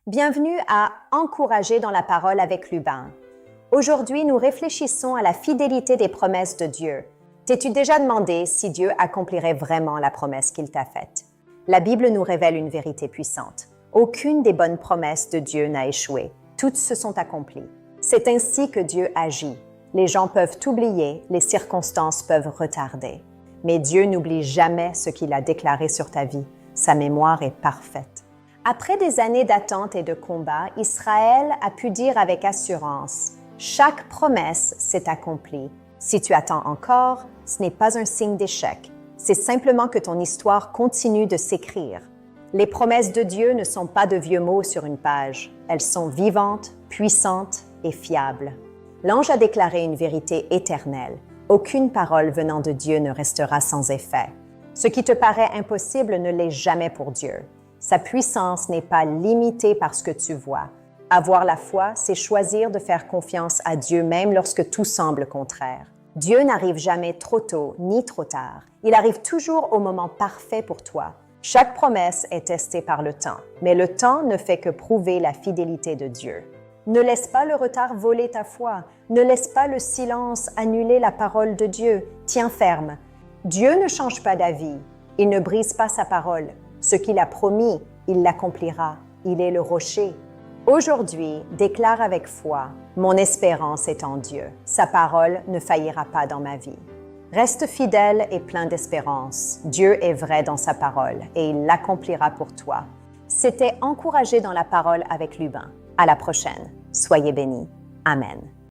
Bienvenue à Encourager dans la parole avec Lubin. Aujourd'hui, nous réfléchissons à la fidélité des promesses de Dieu. T'es-tu déjà demandé si Dieu accomplirait vraiment la promesse qu'il t'a faite? La Bible nous révèle une vérité puissante. Aucune des bonnes promesses de Dieu n'a échoué. Toutes se sont accomplies. C'est ainsi que Dieu agit. Les gens peuvent oublier, les circonstances peuvent retarder. Mais Dieu n'oublie jamais ce qu'il a déclaré sur ta vie. Sa mémoire est parfaite. Après des années d'attente et de combat, Israël a pu dire avec assurance « Chaque promesse s'est accomplie. Si tu attends encore, ce n'est pas un signe d'échec. C'est simplement que ton histoire continue de s'écrire. » Les promesses de Dieu ne sont pas de vieux mots sur une page. Elles sont vivantes, puissantes et fiables. L'ange a déclaré une vérité éternelle. Aucune parole venant de Dieu ne restera sans effet. Ce qui te paraît impossible ne l'est jamais pour Dieu. Sa puissance n'est pas limitée par ce que tu vois. Avoir la foi, c'est choisir de faire confiance à Dieu même lorsque tout semble contraire. Dieu n'arrive jamais trop tôt ni trop tard. Il arrive toujours au moment parfait pour toi. Chaque promesse est testée par le temps, mais le temps ne fait que prouver la fidélité de Dieu. Ne laisse pas le retard voler ta foi. Ne laisse pas le silence annuler la parole de Dieu. Tiens ferme. Dieu ne change pas d'avis. Il ne brise pas sa parole. Ce qu'il a promis, il l'accomplira. Il est le rocher. Aujourd'hui, déclare avec foi, « Mon espérance est en Dieu. Sa parole ne faillira pas dans ma vie. » Reste fidèle et plein d'espérance. Dieu est vrai dans sa parole et il l'accomplira pour toi. C'était Encourager dans la parole avec Lubin. À la prochaine. Soyez bénis. Amen.